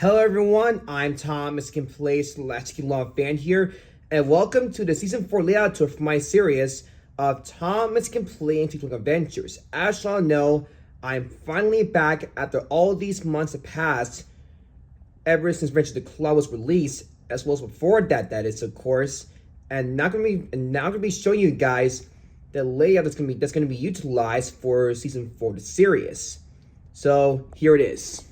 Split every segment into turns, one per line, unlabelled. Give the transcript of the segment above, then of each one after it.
Hello everyone, I'm Thomas Can Play Slash Love Fan here, and welcome to the Season 4 layout tour for my series of Thomas Can Play Twinkling Adventures. As y'all know, I'm finally back after all these months have passed ever since Adventure the Club was released, as well as before that is of course, and now gonna be showing you guys the layout that's gonna be utilized for Season 4 of the series. So here it is.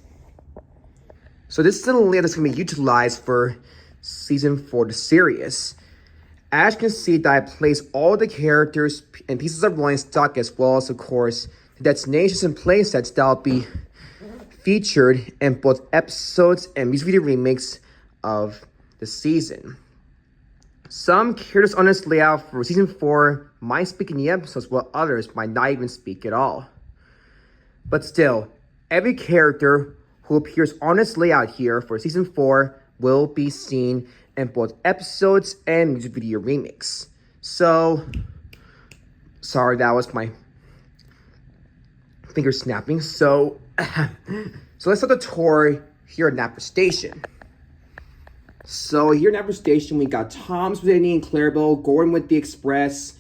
So this is the layout that's going to be utilized for Season 4 of the series. As you can see that I placed all the characters and pieces of rolling stock, as well as, of course, the destinations and playsets that will be featured in both episodes and music video remakes of the season. Some characters on this layout for Season 4 might speak in the episodes, while others might not even speak at all. But still, every character who appears on this layout here for Season 4 will be seen in both episodes and music video remakes. So, sorry, that was my finger snapping. So let's start the tour here at Napper Station. So here at Napper Station, we got Tom's with Annie and Clarabelle, Gordon with the Express,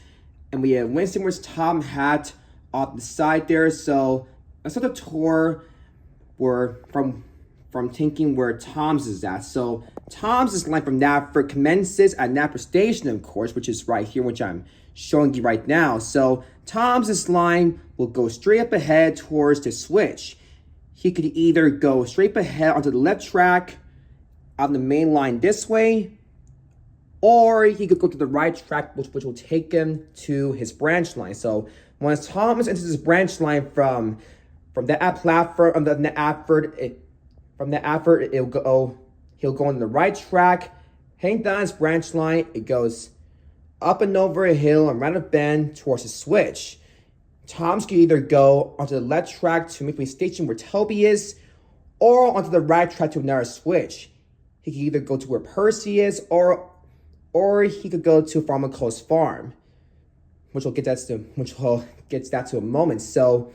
and we have Winston with Tom Hat off the side there. So let's start the tour from thinking where Tom's is at. So Tom's line from Napper commences at Napper Station, of course, which is right here, which I'm showing you right now. So Tom's line will go straight up ahead towards the switch. He could either go straight ahead onto the left track on the main line this way, or he could go to the right track, which will take him to his branch line. So once Thomas enters his branch line from that platform, he'll go on the right track, hang down his branch line. It goes up and over a hill and around a bend towards the switch. Tom's can either go onto the left track to Midway Station where Toby is, or onto the right track to another switch. He can either go to where Percy is, or he could go to Farmer Cole's farm, which we'll get that to a moment. So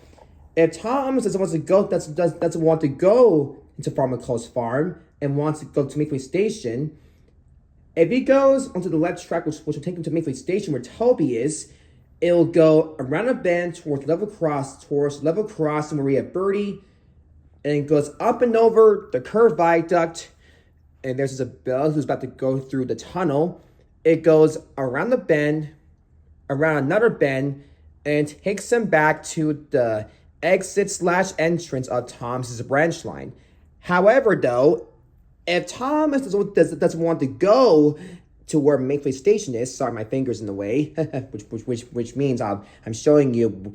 if Thomas doesn't want to go into Farmer Cole's farm and wants to go to Midway Station, if he goes onto the left track, which will take him to Midway Station where Toby is, it'll go around a bend towards level crossing where we have Birdie, and it goes up and over the curved viaduct, and there's Isabella who's about to go through the tunnel. It goes around the bend, around another bend, and takes him back to the exit/entrance of Tom's branch line. However, though, if Thomas doesn't want to go to where Mayflower Station is, sorry, my finger's in the way, which means I'm showing you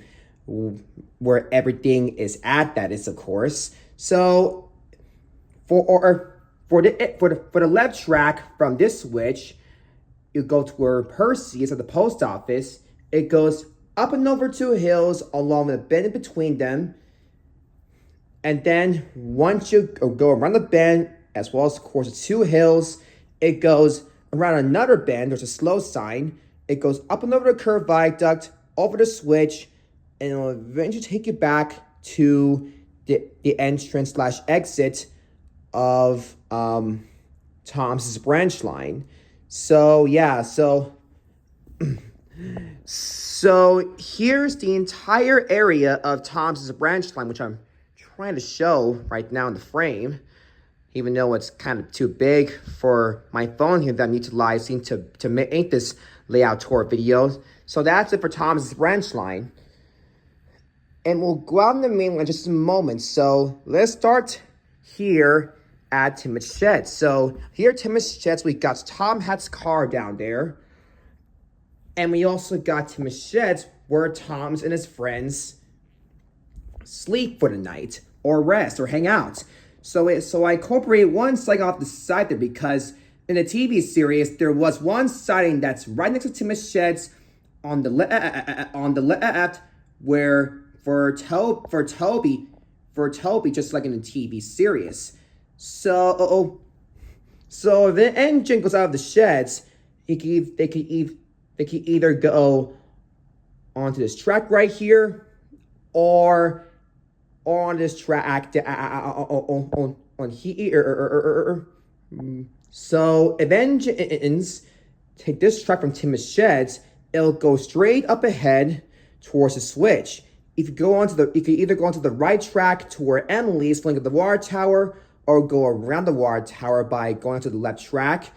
where everything is at. That is, of course. So for the left track from this switch, you go to where Percy is at the post office. It goes up and over 2 hills along with a bend in between them. And then once you go around the bend, as well as, of course, the 2 hills, it goes around another bend. There's a slow sign. It goes up and over the curved viaduct, over the switch, and it'll eventually take you back to the entrance/exit of Tom's branch line. So yeah, so here's the entire area of Tom's branch line, which I'm trying to show right now in the frame, even though it's kind of too big for my phone here that I'm utilizing to make this layout tour video. So that's it for Tom's branch line. And we'll go out on the main line just in a moment. So let's start here at Timothy's Shed. So here at Timothy's Sheds, we got Tom Hat's car down there. And we also got Timothy's Sheds where Tom's and his friends sleep for the night, or rest, or hang out. So I incorporated one sighting off the side there because in the TV series, there was one sighting that's right next to Timothy's Sheds on the left, where for Toby, just like in the TV series. So if the engine goes out of the sheds, they could either go onto this track right here, or on this track on here. So if engines take this track from Tim's sheds, it'll go straight up ahead towards the switch. If you either go onto the right track to where Emily is filling up the water tower, or go around the water tower by going onto the left track,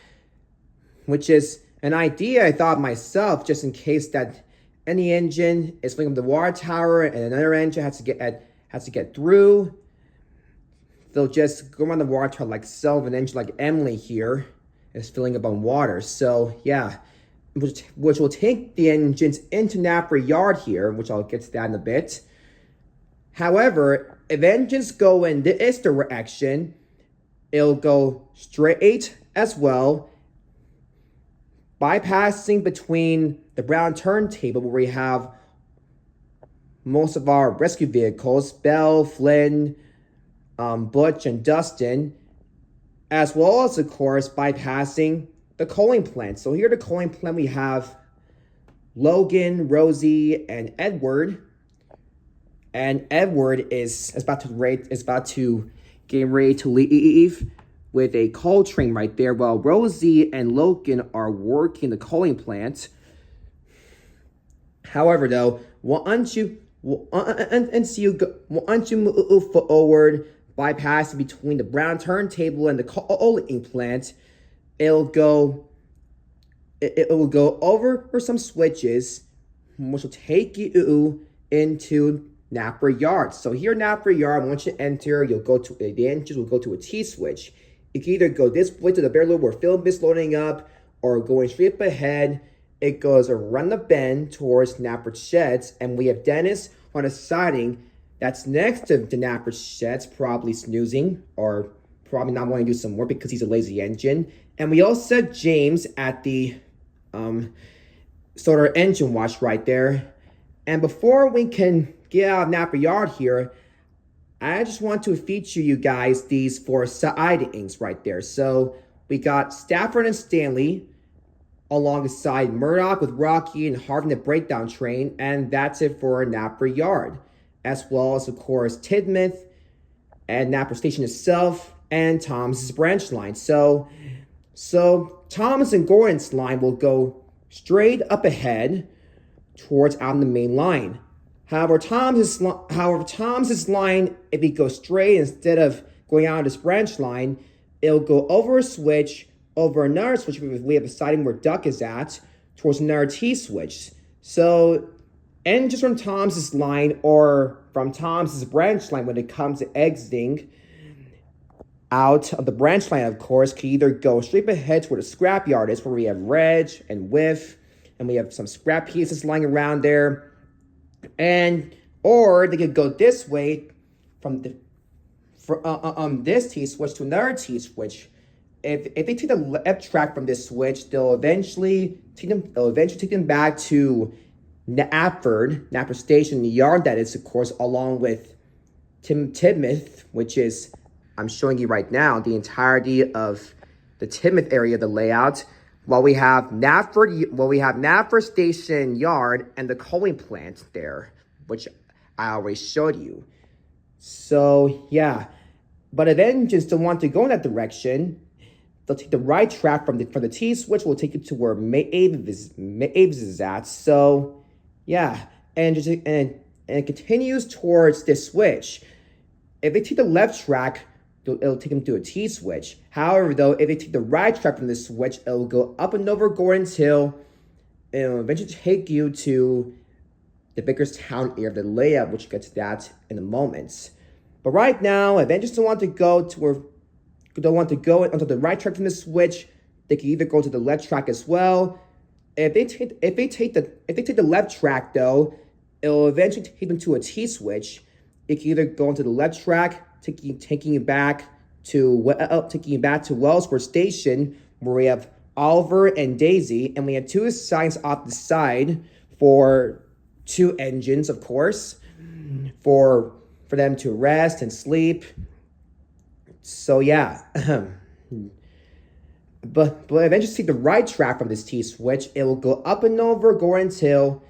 which is an idea I thought myself, just in case that any engine is filling up the water tower and another engine has to get through. They'll just go around the water tower like so. An engine like Emily here is filling up on water. So yeah, which will take the engines into Napper Yard here, which I'll get to that in a bit. However, if engines go in this direction, it'll go straight as well, bypassing between the brown turntable where we have most of our rescue vehicles, Belle, Flynn, Butch, and Dustin, as well as, of course, bypassing the coaling plant. So here at the coaling plant, we have Logan, Rosie, and Edward. And Edward is about to get ready to leave with a coal train right there, while Rosie and Logan are working the coaling plant. However, though, once you move forward, bypassing between the brown turntable and the coaling plant, it will go over some switches, which will take you into Napper Yard. So here, Napper Yard, once you enter, the engines will go to a T switch. You can either go this way to the barrel where film is loading up, or going straight up ahead. It goes around the bend towards Napper's sheds, and we have Dennis on a siding that's next to the Napper's sheds, probably snoozing or probably not wanting to do some work because he's a lazy engine. And we also had James at the sort of engine watch right there. And before we can get out of Napper Yard here, I just want to feature you guys these 4 sidings right there. So we got Stafford and Stanley alongside Murdoch with Rocky and Harvey the breakdown train, and that's it for Napper Yard. As well as, of course, Tidmouth and Napper Station itself and Thomas's branch line. So Thomas and Gordon's line will go straight up ahead towards out on the main line. However, Thomas's line, if he goes straight instead of going out on this branch line, it'll go over a switch, over another switch. We have a siding where Duck is at, towards another T switch. So engines from Thomas's line or from Thomas's branch line, when it comes to exiting out of the branch line, of course, can either go straight ahead to where the scrap yard is, where we have Reg and Whiff, and we have some scrap pieces lying around there. Or they could go this way from this T switch to another T switch. If they take the left track from this switch, they'll eventually take them back to Napper Station, the yard that is, of course, along with Tidmouth, which is, I'm showing you right now, the entirety of the Tidmouth area, the layout. While we have Napper Station Yard and the coaling plant there, which I already showed you. So yeah, but if engines don't want to go in that direction, they'll take the right track from the T switch. Will take you to where Aves is at. So yeah, and it continues towards this switch. If they take the left track, it'll take them to a T switch. However, though, if they take the right track from this switch, it'll go up and over Gordon's Hill. It'll eventually take you to the Bakerstown area of the layout, which we'll get to that in a moment. But right now, if engines don't want to go onto the right track from the switch, they can either go to the left track as well. If they take the left track, though, it'll eventually take them to a T switch. It can either go into the left track, taking you back to Wellsford Station, where we have Oliver and Daisy, and we have 2 signs off the side for 2 engines, of course, for them to rest and sleep. So yeah, but eventually take the right track from this T switch. It will go up and over Gordon's Hill,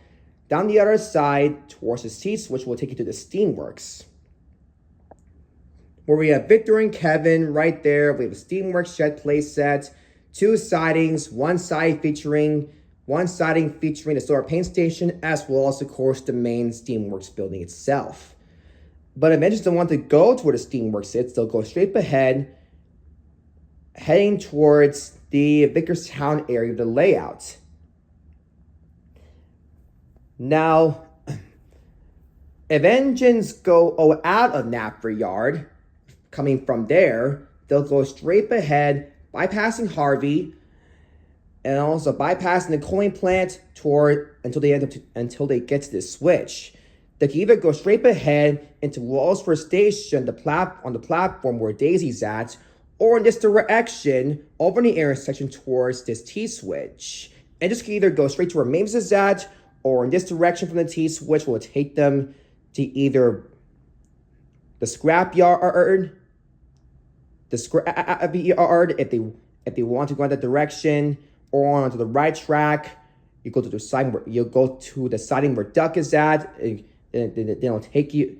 down the other side towards this T switch will take you to the Steamworks. where we have Victor and Kevin right there. We have a Steamworks Shed playset, two sidings, one siding featuring the solar paint station, as well as, of course, the main Steamworks building itself. But if vendors don't want to go to where the Steamworks sits, they'll go straight ahead, heading towards the Vickerstown area of the layout. Now, if engines go out of Napper Yard, coming from there, they'll go straight ahead, bypassing Harvey, and also bypassing the coaling plant until they get to this switch. They can either go straight ahead into Wallsford Station, on the platform where Daisy's at, or in this direction over in the intersection towards this T-switch. And just can either go straight to where Mames is at, or in this direction from the T-switch will take them to either the scrapyard, if they want to go in that direction, or onto the right track. You go to the siding where Duck is at. They don't take you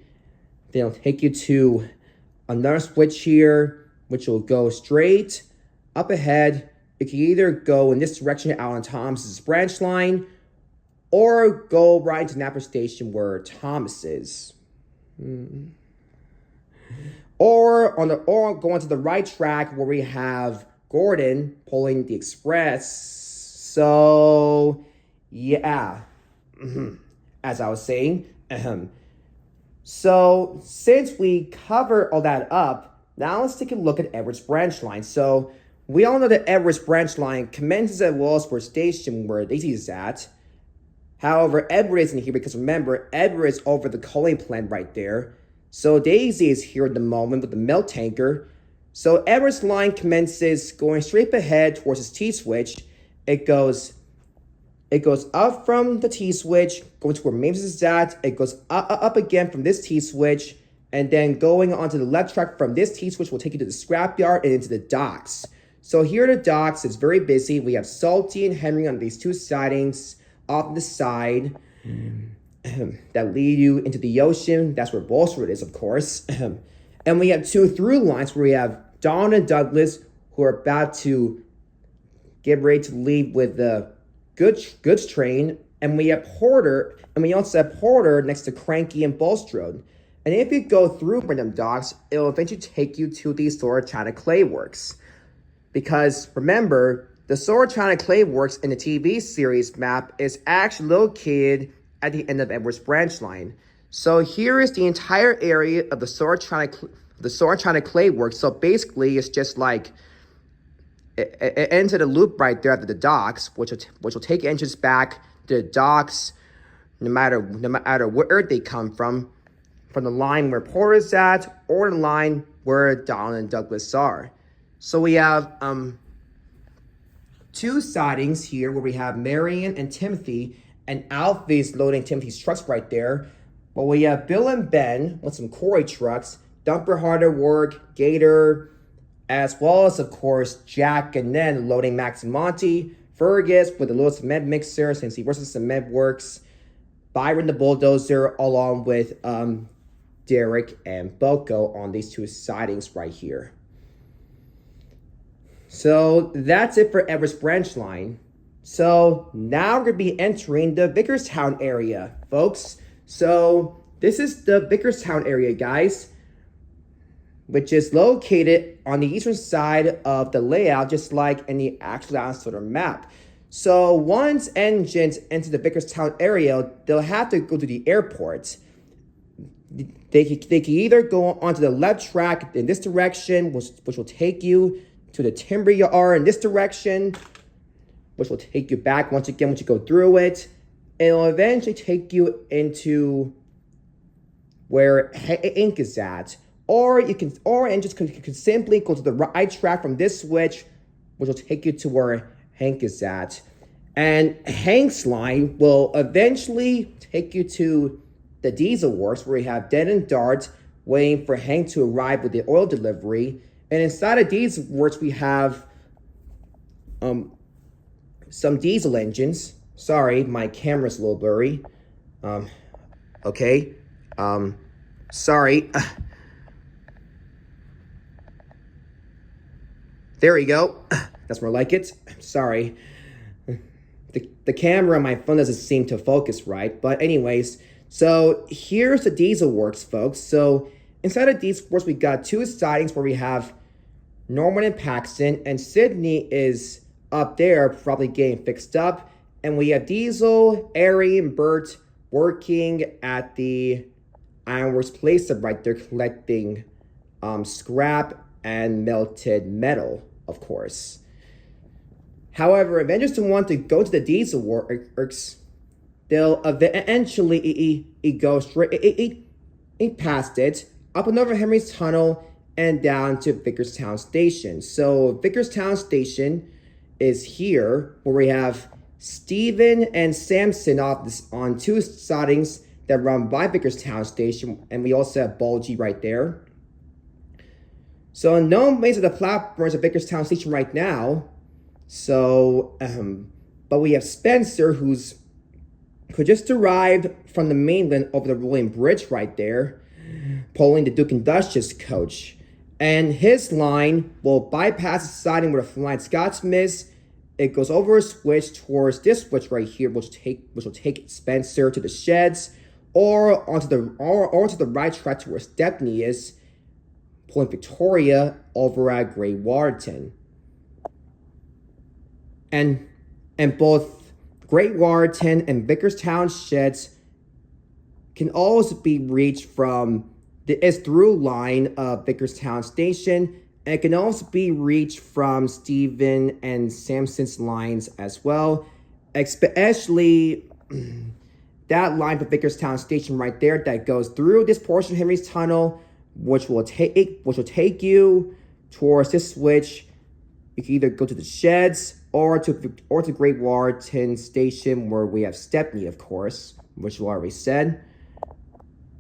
to another switch here, which will go straight up ahead. You can either go in this direction out on Thomas's branch line, or go right to Napper Station where Thomas is. Or go onto the right track where we have Gordon pulling the express. So, yeah. As I was saying. So, since we covered all that up, now let's take a look at Everett's branch line. So, we all know that Everett's branch line commences at Wallsford Station where Daisy is at. However, Everett isn't here because remember, Everett is over the coaling plant right there. So Daisy is here at the moment with the milk tanker. So Everett's line commences going straight ahead towards his T-switch. It goes up from the T-switch, going to where Mames is at. It goes up again from this T-switch, and then going onto the left track from this T-switch will take you to the scrapyard and into the docks. So here at the docks, it's very busy. We have Salty and Henry on these two sidings off the side that lead you into the ocean. That's where Bolsford is, of course. And we have two through lines where we have Dawn and Douglas, who are about to get ready to leave with the goods train. And we have Porter, and we also have Porter next to Cranky and Bulstrode. And if you go through Random Docks, it'll eventually take you to the Sora China Clay Works. Because remember, the Sora China Clay Works in the TV series map is actually located at the end of Edward's branch line. So here is the entire area of the Sora China Clay Works. So basically, it's just like it ends at a loop right there at the docks, which will take engines back to the docks, no matter where they come from the line where Porter's at, or the line where Donald and Douglas are. So we have two sidings here where we have Marion and Timothy, and Alfie's loading Timothy's trucks right there. But we have Bill and Ben with some Corey trucks, Dumper Harder Work, Gator, as well as, of course, Jack and Ned loading Max and Monty, Fergus with the little cement mixer since he works at Cement Works, Byron the bulldozer, along with Derek and Boko on these two sidings right here. So that's it for Everett's branch line. So now we're going to be entering the Vickerstown area, folks. So this is the Vickerstown area, guys, which is located on the eastern side of the layout, just like in the actual Astor map. So once engines enter the Vickerstown area, they'll have to go to the airport. They can either go onto the left track in this direction, which will take you to the timber yard in this direction, which will take you back once you go through it. It'll eventually take you into where Ink is at. Or engines can simply go to the right track from this switch, which will take you to where Hank is at. And Hank's line will eventually take you to the Diesel Works, where we have Den and Dart waiting for Hank to arrive with the oil delivery. And inside of Diesel Works, we have some diesel engines. Sorry, my camera's a little blurry. Okay. Sorry. There we go. That's more like it. Sorry. The camera on my phone doesn't seem to focus right. But anyways, so here's the Diesel Works, folks. So inside of Diesel Works, we got two sidings where we have Norman and Paxton, and Sydney is up there, probably getting fixed up. And we have Diesel, Ari, and Bert working at the Ironworks place right there, collecting scrap and melted metal, of course. However, Avengers don't want to go to the Diesel Works. They'll eventually go straight past it, up and over Henry's Tunnel, and down to Vickerstown Station. So Vickerstown Station is here, where we have Steven and Samson on two sidings that run by Vickerstown Station, and we also have Bulgy right there. So no one makes it the platforms at Vickerstown Station right now. So, but we have Spencer, who just arrived from the mainland over the rolling bridge right there, pulling the Duke and Duchess coach. And his line will bypass the siding where the flying Scots miss. It goes over a switch towards this switch right here, which will take Spencer to the sheds, or onto the right track to where Stephanie is, pulling Victoria over at Great Waterton. And both Great Waterton and Vickerstown sheds can also be reached from the through line of Vickerstown Station, and it can also be reached from Stephen and Samson's lines as well, especially that line for Vickerstown Station right there that goes through this portion of Henry's Tunnel, which will take you towards this switch. You can either go to the sheds or to Great Waterton Station, where we have Stepney, of course, which we already said.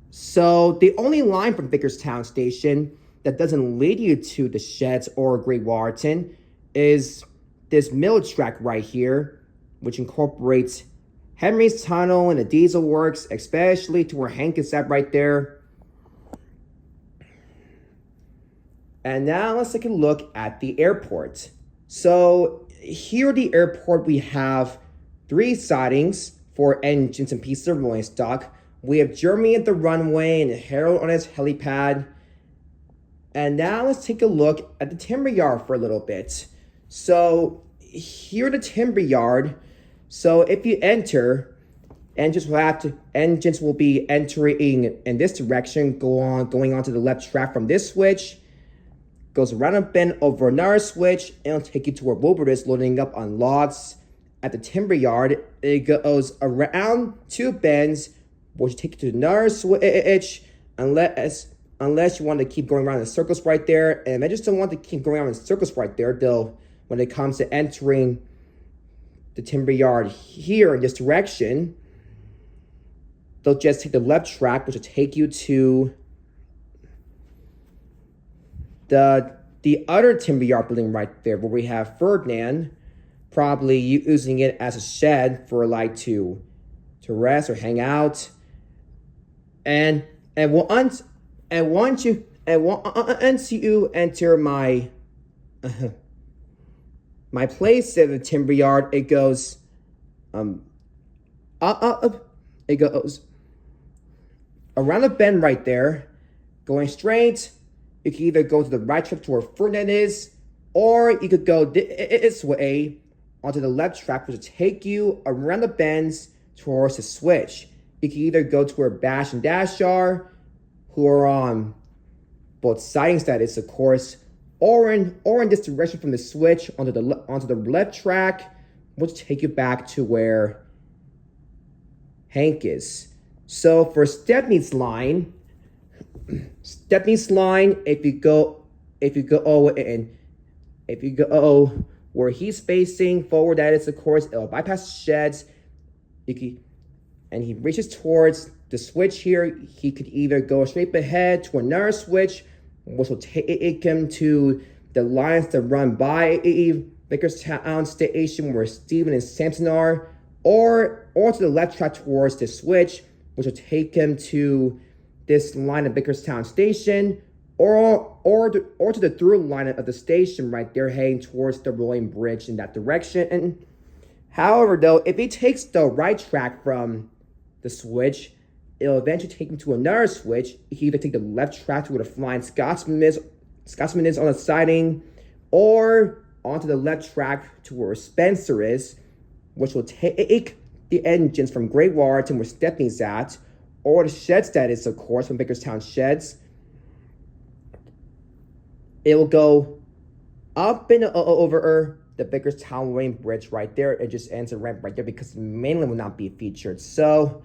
So the only line from Vickerstown Station that doesn't lead you to the sheds or Great Waterton is this middle track right here, which incorporates Henry's Tunnel and the Diesel Works, especially to where Hank is at right there. And now let's take a look at the airport. So here at the airport, we have three sidings for engines and pieces of rolling stock. We have Jeremy at the runway and Harold on his helipad. And now let's take a look at the timber yard for a little bit. So here at the timber yard, so if you enter, engines will be entering in this direction, going onto the left track from this switch, goes around a bend over another switch, and it'll take you to where Wilbert is loading up on logs at the timber yard. It goes around two bends, which will take you to another switch, unless you want to keep going around in circles right there. And I just don't want to keep going around in circles right there, though, when it comes to entering the timber yard here in this direction, they'll just take the left track, which will take you to the other timber yard building right there, where we have Ferdinand, probably using it as a shed for like to rest or hang out. And once you enter my my place at the timber yard, it goes it goes around a bend right there, going straight. You can either go to the right track to where Ferdinand is, or you could go this way onto the left track, which will take you around the bends towards the switch. You can either go to where Bash and Dash are, who are on both sidings, that is, of course, or in this direction from the switch onto the left track, which will take you back to where Hank is. So for Stepney's line, if you go where he's facing forward, that is, of course, it'll bypass sheds. And he reaches towards the switch here. He could either go straight ahead to another switch, which will take him to the lines that run by Vickerstown Station, where Stephen and Samson are, or to the left track towards the switch, which will take him to this line of Vickerstown Station, or or to the through line of the station right there, heading towards the rolling bridge in that direction. And however, though, if he takes the right track from the switch, it'll eventually take him to another switch. He can either take the left track to where the Flying Scotsman is on the siding, or onto the left track to where Spencer is, which will take the engines from Great Warrington where Stephanie's at, or the sheds that is, of course, from Bakerstown Sheds. It will go up and over the Bakerstown Lane Bridge right there. It just ends a ramp right there because the mainland will not be featured. So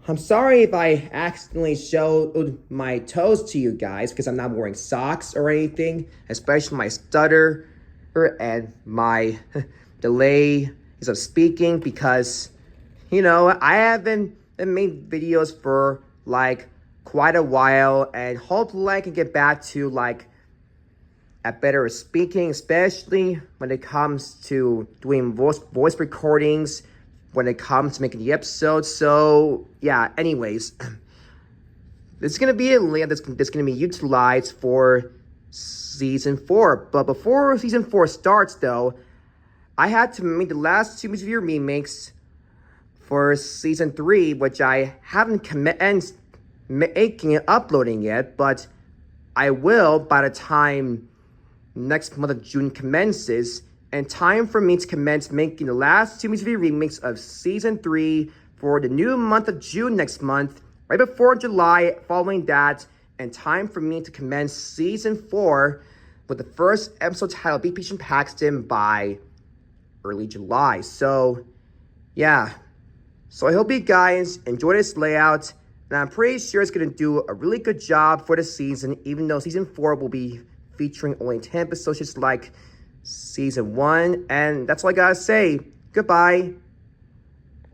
I'm sorry if I accidentally showed my toes to you guys because I'm not wearing socks or anything, especially my stutter and my delay of speaking, because, you know, I haven't made videos for like quite a while, and hopefully I can get back to like at better speaking, especially when it comes to doing voice recordings, when it comes to making the episodes. So yeah, anyways, this is gonna be a link that's gonna be utilized for season 4. But before season 4 starts, though, I had to make the last 2 music video remakes for season 3, which I haven't commenced making and uploading yet, but I will by the time next month of June commences, and time for me to commence making the last 2 music video remakes of season 3 for the new month of June next month, right before July following that, and time for me to commence season 4 with the first episode titled Be Patient Paxton by early July. So yeah, so I hope you guys enjoy this layout, and I'm pretty sure it's going to do a really good job for the season, even though season 4 will be featuring only 10 episodes just like season 1. And that's all I gotta say. Goodbye.